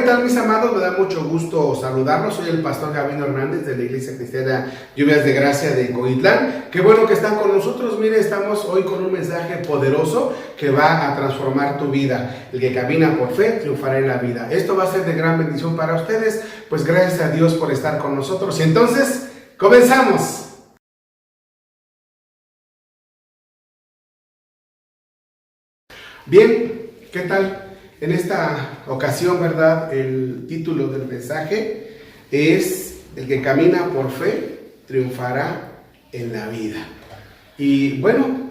tal, mis amados? Me da mucho gusto saludarlos. Soy el pastor Gabino Hernández de la Iglesia Cristiana Lluvias de Gracia de Coitlán. Qué bueno que están con nosotros. Mire, estamos hoy con un mensaje poderoso que va a transformar tu vida. El que camina por fe triunfará en la vida. Esto va a ser de gran bendición para ustedes. Pues gracias a Dios por estar con nosotros. Y entonces, comenzamos. Bien, ¿qué tal? En esta ocasión, ¿verdad? El título del mensaje es: el que camina por fe triunfará en la vida. Y bueno,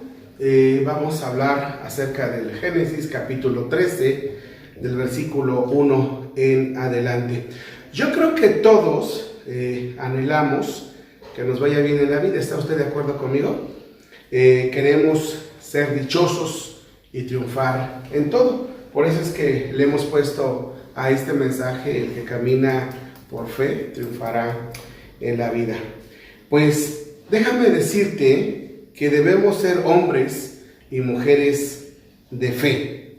vamos a hablar acerca del Génesis capítulo 13, del versículo 1 en adelante. Yo creo que todos anhelamos que nos vaya bien en la vida. ¿Está usted de acuerdo conmigo? Queremos ser dichosos y triunfar en todo. Por eso es que le hemos puesto a este mensaje: el que camina por fe triunfará en la vida. Pues déjame decirte que debemos ser hombres y mujeres de fe.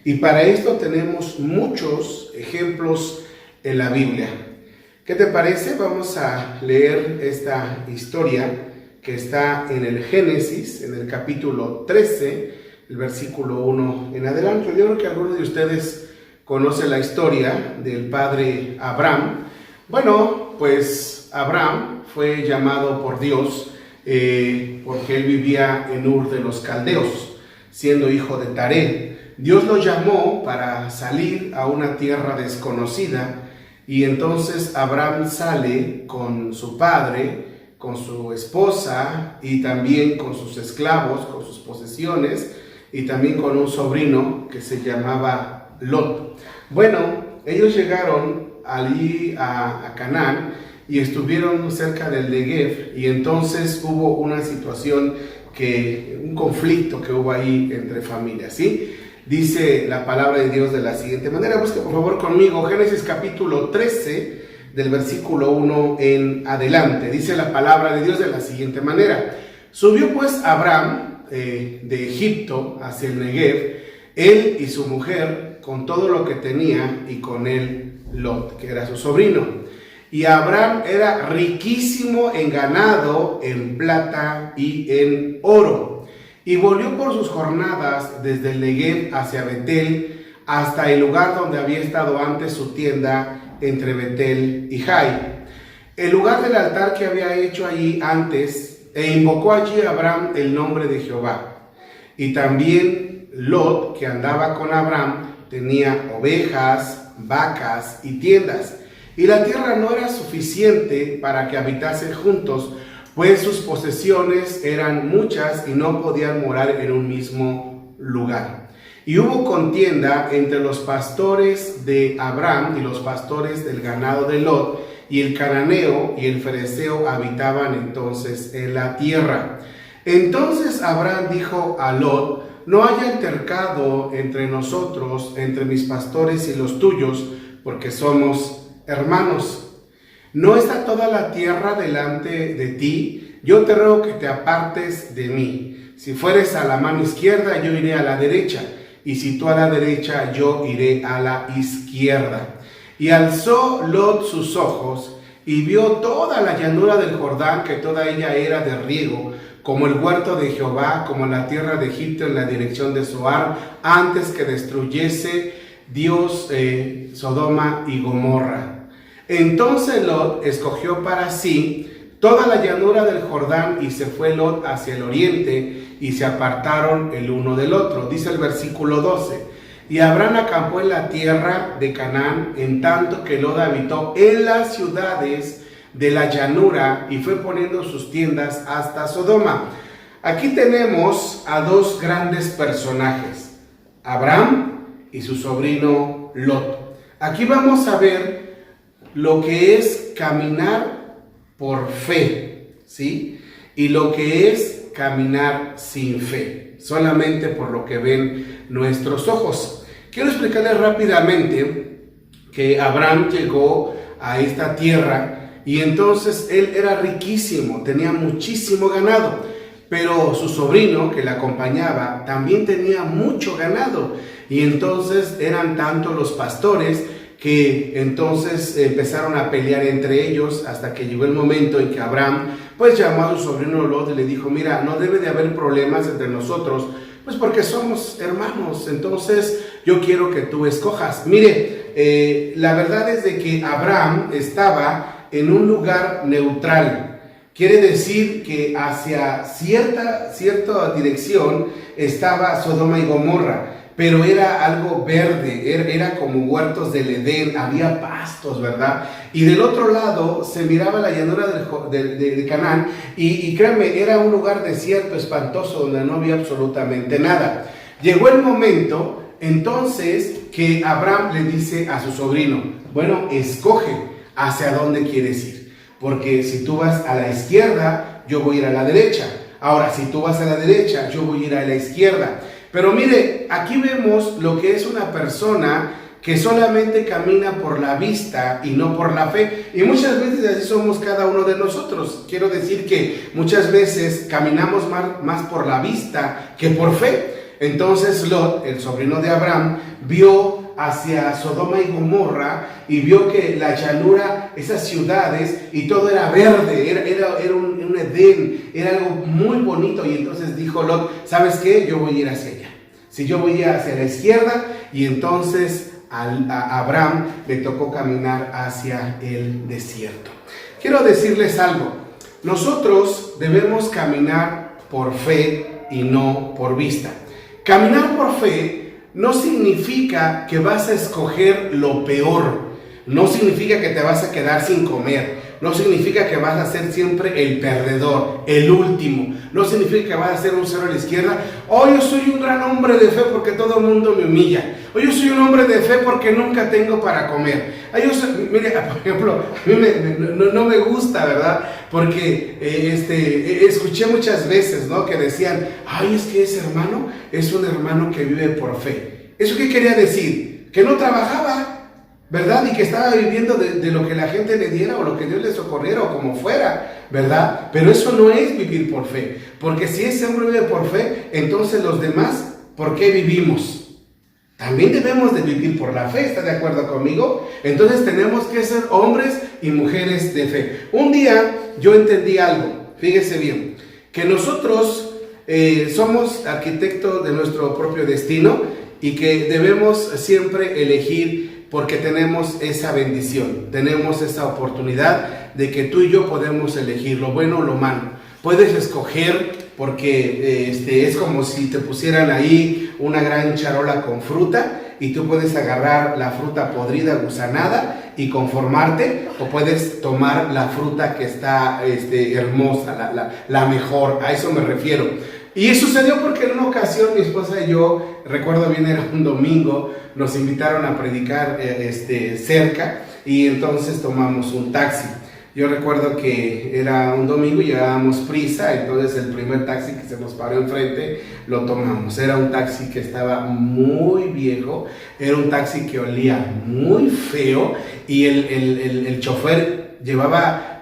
Y para esto tenemos muchos ejemplos en la Biblia. ¿Qué te parece? Vamos a leer esta historia que está en el Génesis, en el capítulo 13, el versículo 1 en adelante. Yo creo que algunos de ustedes conocen la historia del padre Abraham. Bueno, pues Abraham fue llamado por Dios porque él vivía en Ur de los Caldeos, siendo hijo de Taré. Dios lo llamó para salir a una tierra desconocida, y entonces Abraham sale con su padre, con su esposa y también con sus esclavos, con sus posesiones, y también con un sobrino que se llamaba Lot. Bueno, ellos llegaron allí a Canaán y estuvieron cerca del Negev, y entonces hubo una situación, un conflicto que hubo ahí entre familias, ¿sí? Dice la palabra de Dios de la siguiente manera. Busca por favor conmigo Génesis capítulo 13, del versículo 1 en adelante. Dice la palabra de Dios de la siguiente manera: subió pues Abraham de Egipto hacia el Negev, él y su mujer, con todo lo que tenía, y con él Lot, que era su sobrino. Y Abraham era riquísimo en ganado, en plata y en oro. Y volvió por sus jornadas desde el Negev hacia Betel, hasta el lugar donde había estado antes su tienda, entre Betel y Jai, el lugar del altar que había hecho allí antes. E invocó allí Abraham el nombre de Jehová. Y también Lot, que andaba con Abraham, tenía ovejas, vacas y tiendas. Y la tierra no era suficiente para que habitasen juntos, pues sus posesiones eran muchas y no podían morar en un mismo lugar. Y hubo contienda entre los pastores de Abraham y los pastores del ganado de Lot, y el cananeo y el fereceo habitaban entonces en la tierra. Entonces Abraham dijo a Lot: no haya altercado entre nosotros, entre mis pastores y los tuyos, porque somos hermanos. ¿No está toda la tierra delante de ti? Yo te ruego que te apartes de mí. Si fueres a la mano izquierda, yo iré a la derecha, y si tú a la derecha, yo iré a la izquierda. Y alzó Lot sus ojos y vio toda la llanura del Jordán, que toda ella era de riego, como el huerto de Jehová, como la tierra de Egipto en la dirección de Zoar, antes que destruyese Dios Sodoma y Gomorra. Entonces Lot escogió para sí toda la llanura del Jordán, y se fue Lot hacia el oriente, y se apartaron el uno del otro. Dice el versículo 12: y Abraham acampó en la tierra de Canaán, en tanto que Lot habitó en las ciudades de la llanura, y fue poniendo sus tiendas hasta Sodoma. Aquí tenemos a dos grandes personajes: Abraham y su sobrino Lot. Aquí vamos a ver lo que es caminar por fe, ¿sí? Y lo que es caminar sin fe, solamente por lo que ven nuestros ojos. Quiero explicarles rápidamente que Abraham llegó a esta tierra, y entonces él era riquísimo, tenía muchísimo ganado, pero su sobrino que le acompañaba también tenía mucho ganado, y entonces eran tanto los pastores que entonces empezaron a pelear entre ellos hasta que llegó el momento en que Abraham pues llamó a su sobrino Lot y le dijo: mira, no debe de haber problemas entre nosotros, pues porque somos hermanos, entonces yo quiero que tú escojas. Mire, la verdad es de que Abraham estaba en un lugar neutral. Quiere decir que hacia cierta dirección estaba Sodoma y Gomorra, pero era algo verde, era como huertos del Edén, había pastos, ¿verdad? Y del otro lado se miraba la llanura de Canaán, y créanme, era un lugar desierto, espantoso, donde no había absolutamente nada. Llegó el momento, entonces, que Abraham le dice a su sobrino: bueno, escoge hacia dónde quieres ir, porque si tú vas a la izquierda, yo voy a ir a la derecha. Ahora, si tú vas a la derecha, yo voy a ir a la izquierda. Pero mire, aquí vemos lo que es una persona que solamente camina por la vista y no por la fe. Y muchas veces así somos cada uno de nosotros. Quiero decir que muchas veces caminamos más por la vista que por fe. Entonces Lot, el sobrino de Abraham, vio hacia Sodoma y Gomorra y vio que la llanura, esas ciudades, y todo era verde, era un Edén, era algo muy bonito. Y entonces dijo Lot: ¿sabes qué? Yo voy a ir hacia allá. Si yo voy a ir hacia la izquierda. Y entonces a Abraham le tocó caminar hacia el desierto. Quiero decirles algo: nosotros debemos caminar por fe y no por vista. Caminar por fe no significa que vas a escoger lo peor, no significa que te vas a quedar sin comer, no significa que vas a ser siempre el perdedor, el último, no significa que vas a ser un cero a la izquierda. Oh, yo soy un gran hombre de fe porque todo el mundo me humilla. Oh, yo soy un hombre de fe porque nunca tengo para comer. Mire, por ejemplo, a mí no me gusta, ¿verdad? Porque escuché muchas veces, ¿no?, que decían: ay, es que ese hermano es un hermano que vive por fe. ¿Eso qué quería decir? Que no trabajaba, ¿verdad? Y que estaba viviendo de lo que la gente le diera, o lo que Dios le socorriera, o como fuera, ¿verdad? Pero eso no es vivir por fe. Porque si ese hombre vive por fe, entonces los demás, ¿por qué vivimos? También debemos de vivir por la fe, ¿está de acuerdo conmigo? Entonces tenemos que ser hombres y mujeres de fe. Un día yo entendí algo, fíjese bien, que nosotros somos arquitectos de nuestro propio destino, y que debemos siempre elegir, porque tenemos esa bendición, tenemos esa oportunidad de que tú y yo podemos elegir lo bueno o lo malo. Puedes escoger, porque es como si te pusieran ahí una gran charola con fruta, y tú puedes agarrar la fruta podrida, gusanada, y conformarte, o puedes tomar la fruta que está hermosa, la mejor. A eso me refiero. Y sucedió porque en una ocasión mi esposa y yo, recuerdo bien, era un domingo, nos invitaron a predicar cerca, y entonces tomamos un taxi. Yo recuerdo que era un domingo y llevábamos prisa, entonces el primer taxi que se nos paró enfrente lo tomamos. Era un taxi que estaba muy viejo, era un taxi que olía muy feo, y el chofer llevaba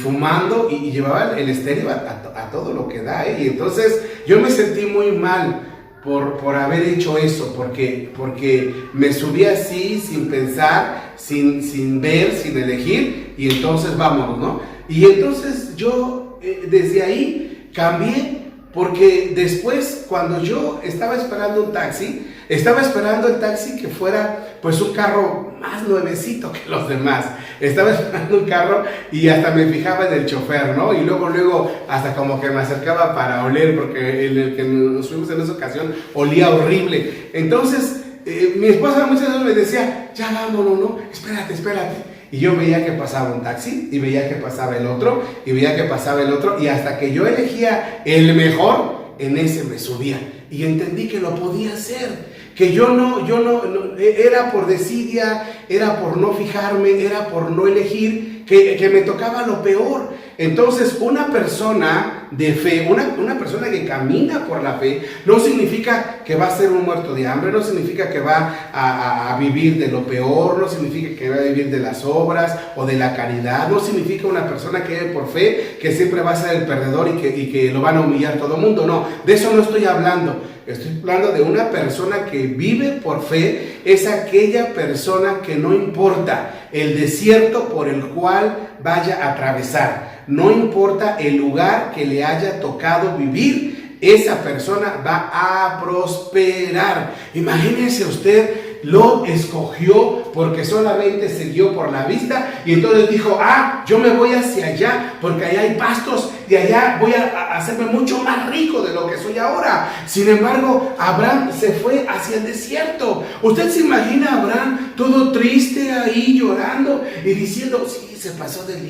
fumando y llevaba el estéreo a todo lo que da, y entonces yo me sentí muy mal por haber hecho eso, porque me subí así, sin pensar, sin ver, sin elegir, y entonces vámonos, ¿no? Y entonces yo desde ahí cambié, porque después, cuando yo estaba esperando un taxi, estaba esperando el taxi que fuera pues un carro más nuevecito que los demás. Estaba esperando un carro y hasta me fijaba en el chofer, ¿no? Y luego hasta como que me acercaba para oler, porque el que nos fuimos en esa ocasión olía horrible. Entonces mi esposa muchas veces me decía: ya vámonos, ¿no? Espérate. Y yo veía que pasaba un taxi, y veía que pasaba el otro, y veía que pasaba el otro, y hasta que yo elegía el mejor, en ese me subía. Y entendí que lo podía hacer, que yo no, era por desidia, era por no fijarme, era por no elegir, que me tocaba lo peor. Entonces, una persona de fe, una persona que camina por la fe, no significa que va a ser un muerto de hambre, no significa que va a vivir de lo peor, no significa que va a vivir de las obras o de la caridad, no significa una persona que vive por fe, que siempre va a ser el perdedor y que lo van a humillar todo el mundo. No, de eso no estoy hablando. Estoy hablando de una persona que vive por fe, es aquella persona que no importa el desierto por el cual vaya a atravesar, no importa el lugar que le haya tocado vivir, esa persona va a prosperar. Imagínense usted, Lot escogió porque solamente se guió por la vista y entonces dijo, yo me voy hacia allá porque allá hay pastos y allá voy a hacerme mucho más rico de lo que soy ahora. Sin embargo, Abraham se fue hacia el desierto. ¿Usted se imagina a Abraham todo triste ahí llorando y diciendo, sí, se pasó de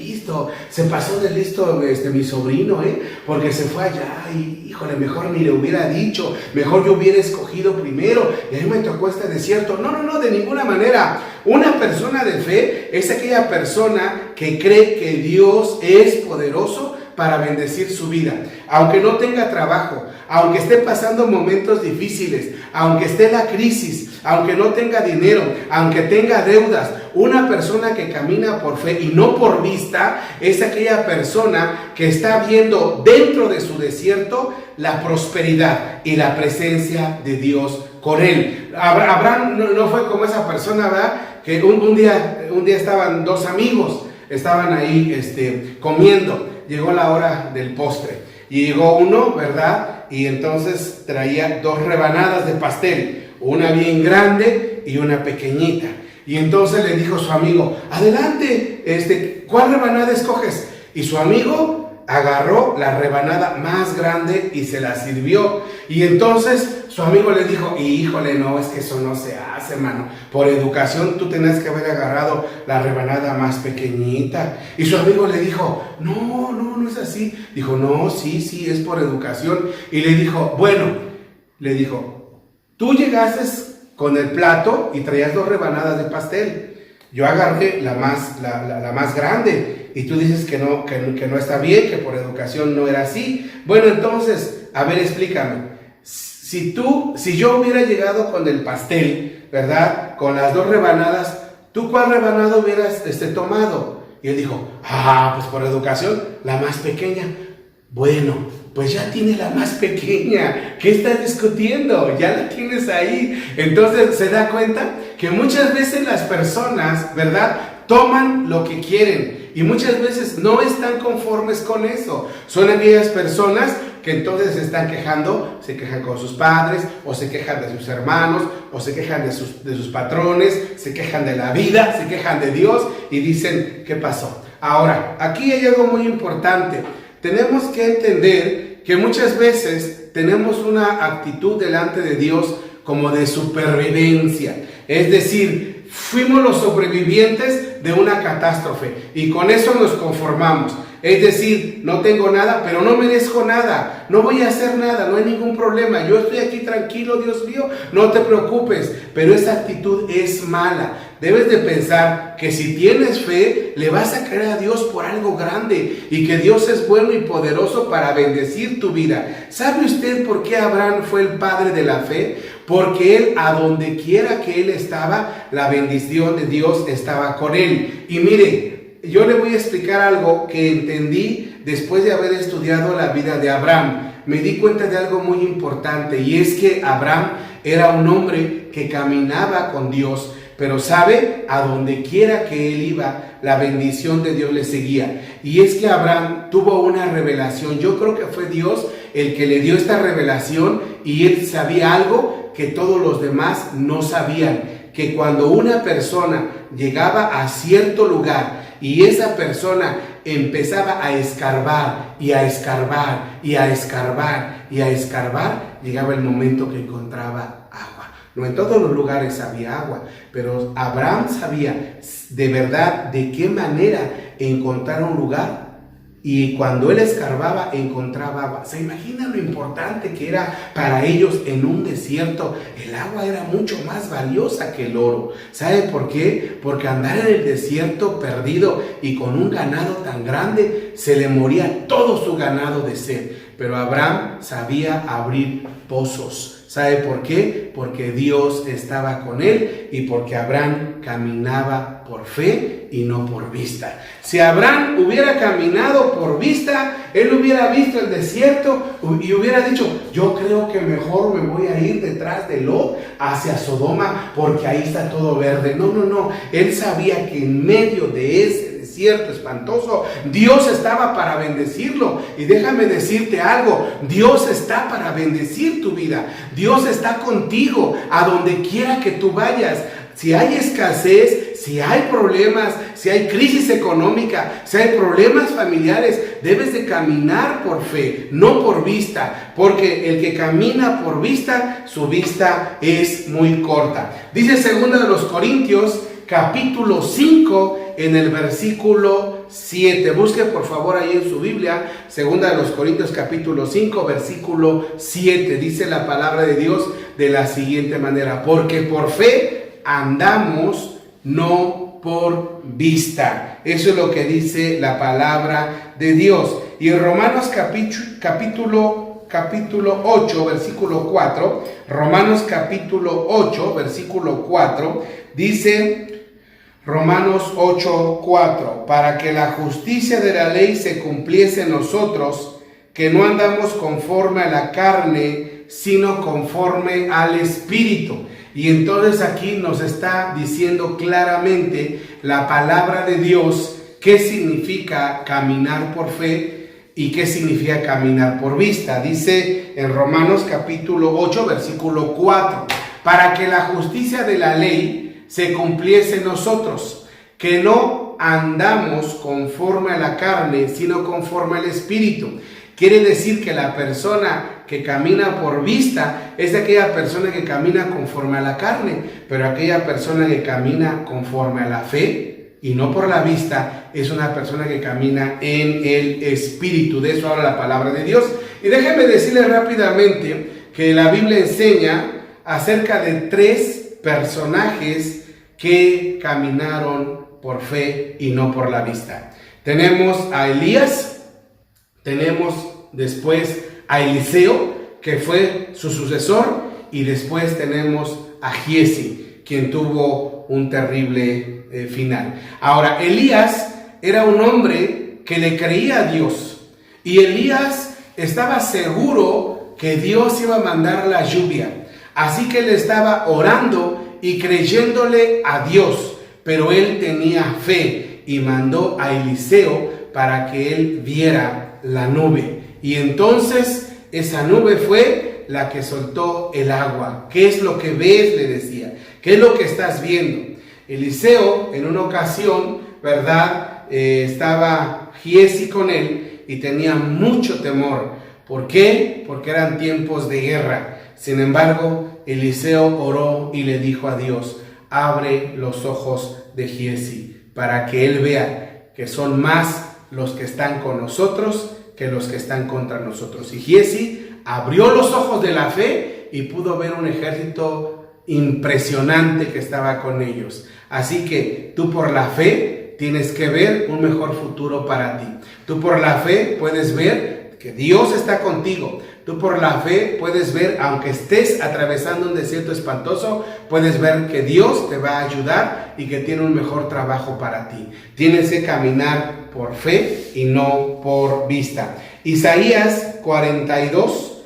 listo mi sobrino, porque se fue allá y híjole, mejor ni le hubiera dicho, mejor yo hubiera escogido primero y a mí me tocó este desierto? No, de ninguna manera. Una persona de fe es aquella persona que cree que Dios es poderoso para bendecir su vida, aunque no tenga trabajo, aunque esté pasando momentos difíciles, aunque esté la crisis, aunque no tenga dinero, aunque tenga deudas. Una persona que camina por fe y no por vista es aquella persona que está viendo dentro de su desierto la prosperidad y la presencia de Dios con él. Abraham no fue como esa persona, ¿verdad? Que un día estaban dos amigos, estaban ahí comiendo. Llegó la hora del postre y llegó uno, ¿verdad? Y entonces traía dos rebanadas de pastel, una bien grande y una pequeñita. Y entonces le dijo su amigo, adelante, ¿cuál rebanada escoges? Y su amigo agarró la rebanada más grande y se la sirvió. Y entonces su amigo le dijo, híjole, no, es que eso no se hace, hermano. Por educación tú tenías que haber agarrado la rebanada más pequeñita. Y su amigo le dijo, no es así. Dijo, no, sí, es por educación. Y le dijo, tú llegaste con el plato y traías dos rebanadas de pastel. Yo agarré la más grande y tú dices que no está bien, que por educación no era así. Bueno, entonces, a ver, explícame. Si yo hubiera llegado con el pastel, ¿verdad? Con las dos rebanadas, ¿tú cuál rebanada hubieras tomado? Y él dijo, pues por educación, la más pequeña. Bueno, pues ya tiene la más pequeña. ¿Qué estás discutiendo? Ya la tienes ahí. Entonces se da cuenta que muchas veces las personas, ¿verdad?, toman lo que quieren y muchas veces no están conformes con eso. Son aquellas personas que entonces se están quejando, se quejan con sus padres, o se quejan de sus hermanos, o se quejan de sus patrones, se quejan de la vida, se quejan de Dios y dicen, ¿qué pasó? Ahora, aquí hay algo muy importante. Tenemos que entender que muchas veces tenemos una actitud delante de Dios como de supervivencia. Es decir, fuimos los sobrevivientes de una catástrofe y con eso nos conformamos. Es decir, no tengo nada, pero no merezco nada, no voy a hacer nada, no hay ningún problema, yo estoy aquí tranquilo, Dios mío, no te preocupes. Pero esa actitud es mala. Debes de pensar que si tienes fe, le vas a creer a Dios por algo grande y que Dios es bueno y poderoso para bendecir tu vida. ¿Sabe usted por qué Abraham fue el padre de la fe? Porque él, a donde quiera que él estaba, la bendición de Dios estaba con él. Y mire, yo le voy a explicar algo que entendí después de haber estudiado la vida de Abraham. Me di cuenta de algo muy importante y es que Abraham era un hombre que caminaba con Dios, pero sabe, a donde quiera que él iba, la bendición de Dios le seguía. Y es que Abraham tuvo una revelación. Yo creo que fue Dios el que le dio esta revelación y él sabía algo que todos los demás no sabían, que cuando una persona llegaba a cierto lugar y esa persona empezaba a escarbar y a escarbar y a escarbar y a escarbar, llegaba el momento que encontraba agua. No en todos los lugares había agua, pero Abraham sabía de verdad de qué manera encontrar un lugar y cuando él escarbaba encontraba agua. ¿Se imagina lo importante que era para ellos en un desierto? El agua era mucho más valiosa que el oro. ¿Sabe por qué? Porque andar en el desierto perdido y con un ganado tan grande, se le moría todo su ganado de sed. Pero Abraham sabía abrir pozos. ¿Sabe por qué? Porque Dios estaba con él y porque Abraham caminaba por fe y no por vista. Si Abraham hubiera caminado por vista, él hubiera visto el desierto y hubiera dicho: yo creo que mejor me voy a ir detrás de Lot hacia Sodoma porque ahí está todo verde. No. Él sabía que en medio de ese desierto espantoso, Dios estaba para bendecirlo. Y déjame decirte algo: Dios está para bendecir tu vida. Dios está contigo a donde quiera que tú vayas. Si hay escasez, si hay problemas, si hay crisis económica, si hay problemas familiares, debes de caminar por fe, no por vista, porque el que camina por vista, su vista es muy corta. Dice 2 Corintios capítulo 5 en el versículo 7. Busque por favor ahí en su Biblia, 2 Corintios capítulo 5, versículo 7. Dice la palabra de Dios de la siguiente manera: porque por fe andamos, no por vista. Eso es lo que dice la palabra de Dios. Y en Romanos capítulo 8, versículo 4, Romanos capítulo 8, versículo 4, dice Romanos 8, 4, para que la justicia de la ley se cumpliese en nosotros, que no andamos conforme a la carne, sino conforme al Espíritu. Y entonces aquí nos está diciendo claramente la palabra de Dios qué significa caminar por fe y qué significa caminar por vista. Dice en Romanos capítulo 8, versículo 4, para que la justicia de la ley se cumpliese en nosotros, que no andamos conforme a la carne, sino conforme al Espíritu. Quiere decir que la persona que camina por vista es aquella persona que camina conforme a la carne, pero aquella persona que camina conforme a la fe y no por la vista es una persona que camina en el Espíritu. De eso habla la palabra de Dios. Y déjenme decirles rápidamente que la Biblia enseña acerca de 3 personajes que caminaron por fe y no por la vista. Tenemos a Elías, tenemos después a Eliseo, que fue su sucesor, y después tenemos a Giezi, quien tuvo un terrible final. Ahora, Elías era un hombre que le creía a Dios, y Elías estaba seguro que Dios iba a mandar la lluvia, así que él estaba orando y creyéndole a Dios, pero él tenía fe y mandó a Eliseo para que él viera la nube. Y entonces esa nube fue la que soltó el agua. ¿Qué es lo que ves?, le decía. ¿Qué es lo que estás viendo? Eliseo, en una ocasión, ¿verdad? Estaba Giezi con él y tenía mucho temor. ¿Por qué? Porque eran tiempos de guerra. Sin embargo, Eliseo oró y le dijo a Dios: abre los ojos de Giezi para que él vea que son más los que están con nosotros que los que están contra nosotros. Y Giezi abrió los ojos de la fe y pudo ver un ejército impresionante que estaba con ellos. Así que tú por la fe tienes que ver un mejor futuro para ti. Tú por la fe puedes ver que Dios está contigo. Tú por la fe puedes ver, aunque estés atravesando un desierto espantoso, puedes ver que Dios te va a ayudar y que tiene un mejor trabajo para ti. Tienes que caminar por fe y no por vista. Isaías 42,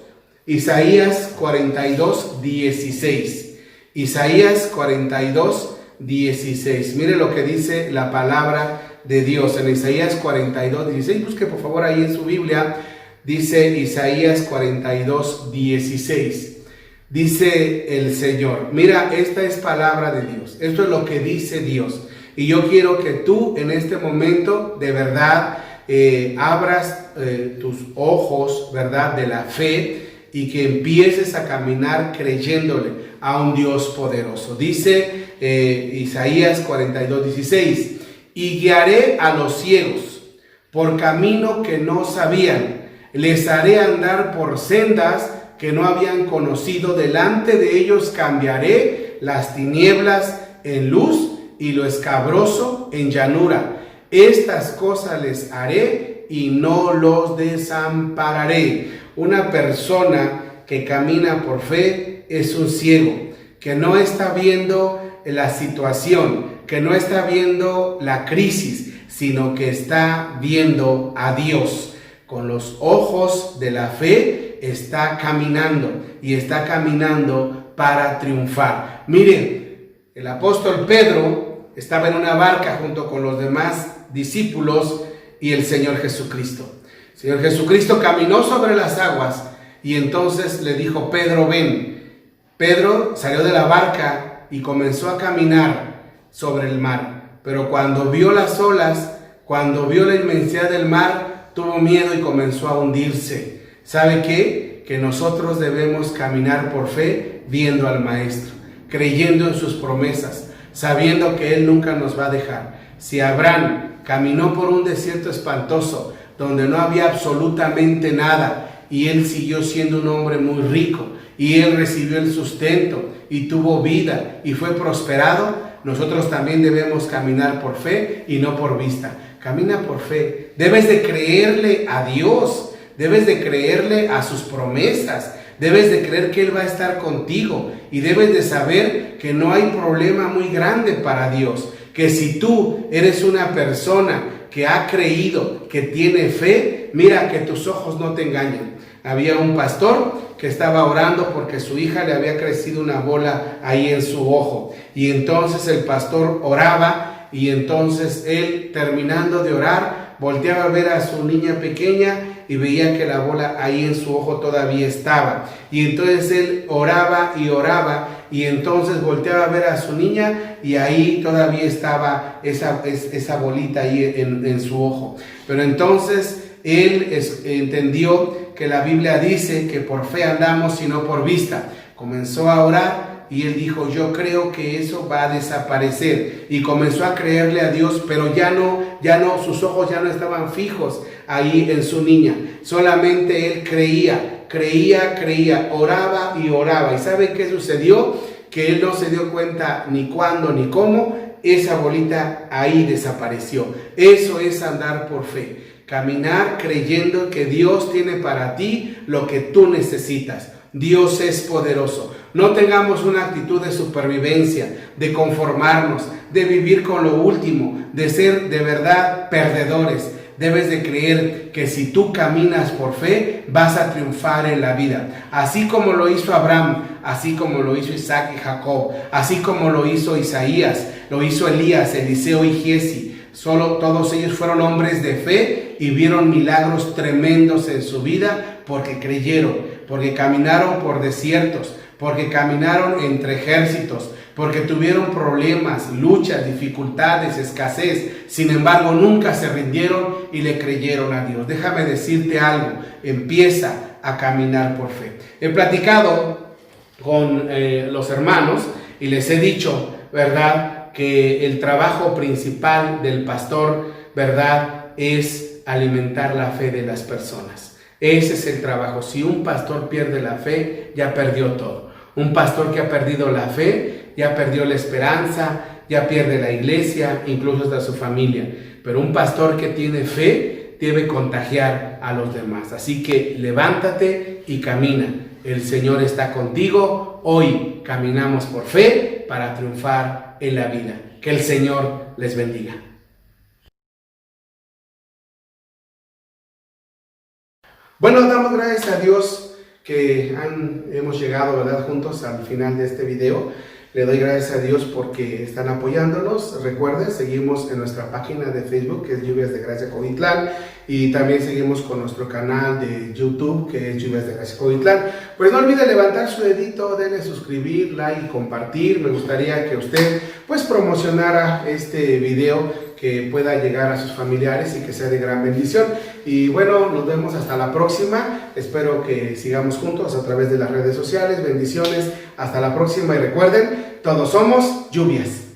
16. Isaías 42, 16. Mire lo que dice la palabra de Dios en Isaías 42, 16. Busque por favor ahí en su Biblia. Dice Isaías 42, 16. Dice el Señor: mira, esta es palabra de Dios. Esto es lo que dice Dios. Y yo quiero que tú en este momento de verdad abras tus ojos, ¿verdad?, de la fe, y que empieces a caminar creyéndole a un Dios poderoso. Dice Isaías 42, 16. Y guiaré a los ciegos, por camino que no sabían. Les haré andar por sendas que no habían conocido. Delante de ellos cambiaré las tinieblas en luz y lo escabroso en llanura. Estas cosas les haré y no los desampararé. Una persona que camina por fe es un ciego, que no está viendo la situación, que no está viendo la crisis, sino que está viendo a Dios. Con los ojos de la fe está caminando y está caminando para triunfar. Miren, el apóstol Pedro estaba en una barca junto con los demás discípulos y el Señor Jesucristo. El Señor Jesucristo caminó sobre las aguas y entonces le dijo: Pedro, ven. Pedro salió de la barca y comenzó a caminar sobre el mar. Pero cuando vio las olas, cuando vio la inmensidad del mar, tuvo miedo y comenzó a hundirse. ¿Sabe qué? Que nosotros debemos caminar por fe viendo al Maestro, creyendo en sus promesas, sabiendo que Él nunca nos va a dejar. Si Abraham caminó por un desierto espantoso, donde no había absolutamente nada, y él siguió siendo un hombre muy rico, y él recibió el sustento, y tuvo vida, y fue prosperado, nosotros también debemos caminar por fe y no por vista. Camina por fe. Debes de creerle a Dios, debes de creerle a sus promesas, debes de creer que Él va a estar contigo, y debes de saber que no hay problema muy grande para Dios, que si tú eres una persona que ha creído, que tiene fe, mira, que tus ojos no te engañen. Había un pastor que estaba orando porque su hija le había crecido una bola ahí en su ojo, y entonces el pastor oraba. Y entonces él, terminando de orar, volteaba a ver a su niña pequeña y veía que la bola ahí en su ojo todavía estaba. Y entonces él oraba y entonces volteaba a ver a su niña y ahí todavía estaba esa bolita ahí en su ojo. Pero entonces él entendió que la Biblia dice que por fe andamos y no por vista. Comenzó a orar. Y él dijo: yo creo que eso va a desaparecer. Y comenzó a creerle a Dios, pero ya no, sus ojos ya no estaban fijos ahí en su niña. Solamente él creía, oraba y oraba. ¿Y sabe qué sucedió? Que él no se dio cuenta ni cuándo ni cómo esa bolita ahí desapareció. Eso es andar por fe. Caminar creyendo que Dios tiene para ti lo que tú necesitas. Dios es poderoso. No tengamos una actitud de supervivencia, de conformarnos, de vivir con lo último, de ser de verdad perdedores. Debes de creer que si tú caminas por fe, vas a triunfar en la vida. Así como lo hizo Abraham, así como lo hizo Isaac y Jacob, así como lo hizo Isaías, lo hizo Elías, Eliseo y Giesi. Todos ellos fueron hombres de fe y vieron milagros tremendos en su vida porque creyeron, porque caminaron por desiertos, porque caminaron entre ejércitos, porque tuvieron problemas, luchas, dificultades, escasez. Sin embargo, nunca se rindieron y le creyeron a Dios. Déjame decirte algo, empieza a caminar por fe. He platicado con los hermanos y les he dicho, ¿verdad?, que el trabajo principal del pastor, ¿verdad?, es alimentar la fe de las personas. Ese es el trabajo. Si un pastor pierde la fe, ya perdió todo. Un pastor que ha perdido la fe, ya perdió la esperanza, ya pierde la iglesia, incluso hasta su familia. Pero un pastor que tiene fe debe contagiar a los demás. Así que levántate y camina. El Señor está contigo. Hoy caminamos por fe para triunfar en la vida. Que el Señor les bendiga. Bueno, damos gracias a Dios que hemos llegado, ¿verdad?, juntos al final de este video. Le doy gracias a Dios porque están apoyándonos. Recuerden, seguimos en nuestra página de Facebook, que es Lluvias de Gracia Coquitlán, y también seguimos con nuestro canal de YouTube, que es Lluvias de Gracia Coquitlán. Pues no olvide levantar su dedito, denle suscribir, like y compartir. Me gustaría que usted pues promocionara este video, que pueda llegar a sus familiares y que sea de gran bendición. Y bueno, nos vemos hasta la próxima. Espero que sigamos juntos a través de las redes sociales. Bendiciones, hasta la próxima y recuerden, todos somos lluvias.